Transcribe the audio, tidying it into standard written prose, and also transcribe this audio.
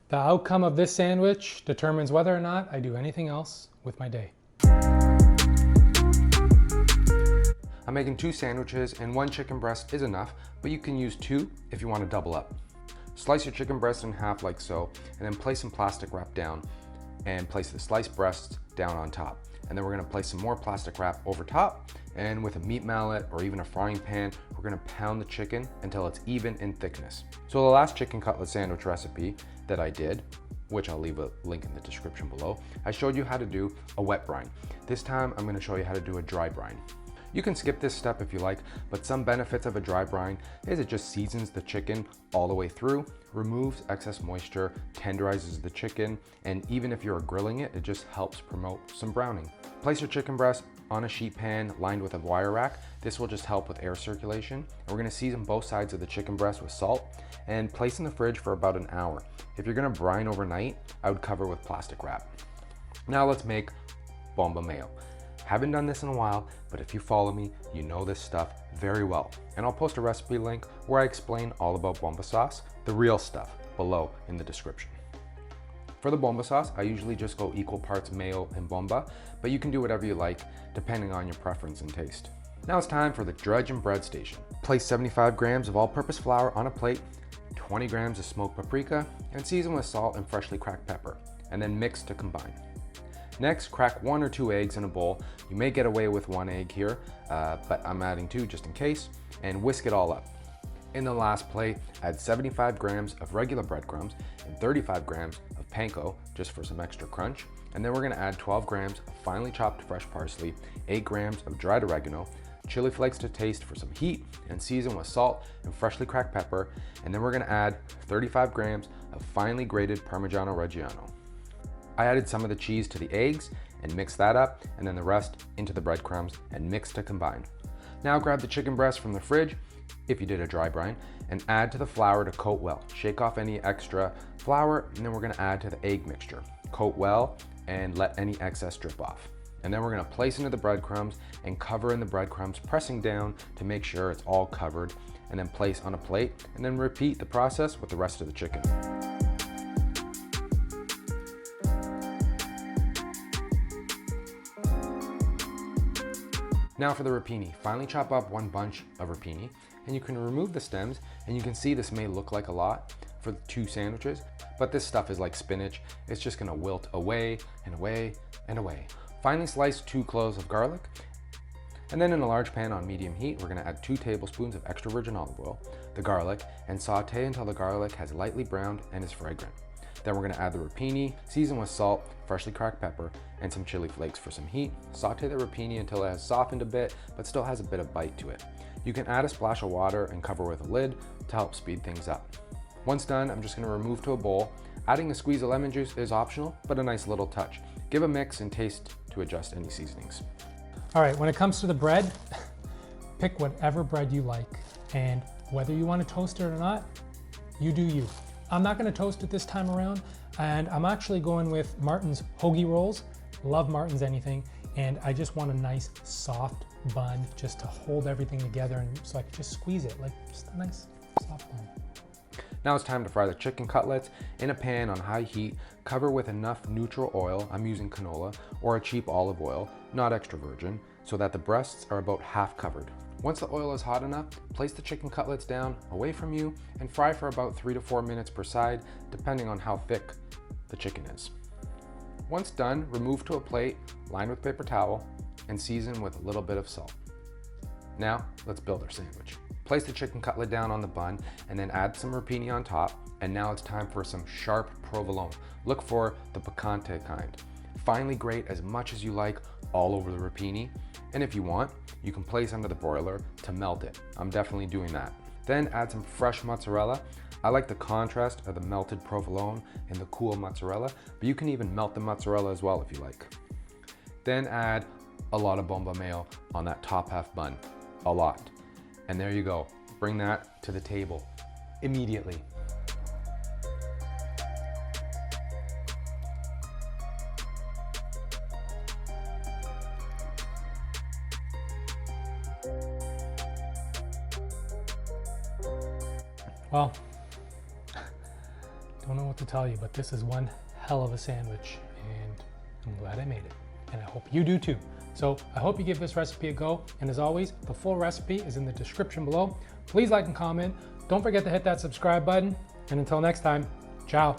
The outcome of this sandwich determines whether or not I do anything else with my day. I'm making 2 sandwiches and 1 chicken breast is enough, but you can use 2 if you want to double up. Slice your chicken breast in half like so, and then place some plastic wrap down and place the sliced breasts down on top. And then we're gonna place some more plastic wrap over top, and with a meat mallet or even a frying pan, we're gonna pound the chicken until it's even in thickness. So the last chicken cutlet sandwich recipe that I did, which I'll leave a link in the description below, I showed you how to do a wet brine. This time I'm gonna show you how to do a dry brine. You can skip this step if you like, but some benefits of a dry brine is it just seasons the chicken all the way through, removes excess moisture, tenderizes the chicken, and even if you're grilling it, it just helps promote some browning. Place your chicken breast on a sheet pan lined with a wire rack. This will just help with air circulation. And we're gonna season both sides of the chicken breast with salt and place in the fridge for about an hour. If you're gonna brine overnight, I would cover with plastic wrap. Now let's make BOMBA mayo. Haven't done this in a while, but if you follow me, you know this stuff very well. And I'll post a recipe link where I explain all about BOMBA sauce, the real stuff, below in the description. For the BOMBA sauce, I usually just go equal parts mayo and BOMBA, but you can do whatever you like, depending on your preference and taste. Now it's time for the dredge and bread station. Place 75 grams of all-purpose flour on a plate, 20 grams of smoked paprika, and season with salt and freshly cracked pepper, and then mix to combine. Next, crack 1 or 2 eggs in a bowl. You may get away with 1 egg here, but I'm adding 2 just in case, and whisk it all up. In the last plate, add 75 grams of regular breadcrumbs and 35 grams of panko, just for some extra crunch. And then we're gonna add 12 grams of finely chopped fresh parsley, 8 grams of dried oregano, chili flakes to taste for some heat, and season with salt and freshly cracked pepper. And then we're gonna add 35 grams of finely grated Parmigiano-Reggiano. I added some of the cheese to the eggs and mixed that up, and then the rest into the breadcrumbs and mix to combine. Now grab the chicken breast from the fridge, if you did a dry brine, and add to the flour to coat well. Shake off any extra flour, and then we're gonna add to the egg mixture. Coat well and let any excess drip off. And then we're gonna place into the breadcrumbs and cover in the breadcrumbs, pressing down to make sure it's all covered, and then place on a plate, and then repeat the process with the rest of the chicken. Now for the rapini. Finally chop up 1 bunch of rapini, and you can remove the stems, and you can see this may look like a lot for the 2 sandwiches, but this stuff is like spinach. It's just gonna wilt away and away and away. Finally slice 2 cloves of garlic, and then in a large pan on medium heat, we're gonna add 2 tablespoons of extra virgin olive oil, the garlic, and saute until the garlic has lightly browned and is fragrant. Then we're gonna add the rapini, season with salt, freshly cracked pepper, and some chili flakes for some heat. Saute the rapini until it has softened a bit, but still has a bit of bite to it. You can add a splash of water and cover with a lid to help speed things up. Once done, I'm just gonna remove to a bowl. Adding a squeeze of lemon juice is optional, but a nice little touch. Give a mix and taste to adjust any seasonings. All right, when it comes to the bread, pick whatever bread you like, and whether you want to toast it or not, you do you. I'm not gonna toast it this time around, and I'm actually going with Martin's hoagie rolls. Love Martin's anything, and I just want a nice soft bun just to hold everything together, and so I can just squeeze it, like just a nice soft bun. Now it's time to fry the chicken cutlets in a pan on high heat. Cover with enough neutral oil, I'm using canola, or a cheap olive oil, not extra virgin, so that the breasts are about half covered. Once the oil is hot enough, place the chicken cutlets down away from you and fry for about 3 to 4 minutes per side, depending on how thick the chicken is. Once done, remove to a plate, line with paper towel, and season with a little bit of salt. Now, let's build our sandwich. Place the chicken cutlet down on the bun and then add some rapini on top. And now it's time for some sharp provolone. Look for the picante kind. Finely grate as much as you like all over the rapini. And if you want, you can place under the broiler to melt it. I'm definitely doing that. Then add some fresh mozzarella. I like the contrast of the melted provolone and the cool mozzarella, but you can even melt the mozzarella as well if you like. Then add a lot of BOMBA mayo on that top half bun, a lot. And there you go, bring that to the table immediately. Well, don't know what to tell you, but this is one hell of a sandwich, and I'm glad I made it. And I hope you do too. So I hope you give this recipe a go. And as always, the full recipe is in the description below. Please like and comment. Don't forget to hit that subscribe button. And until next time, ciao.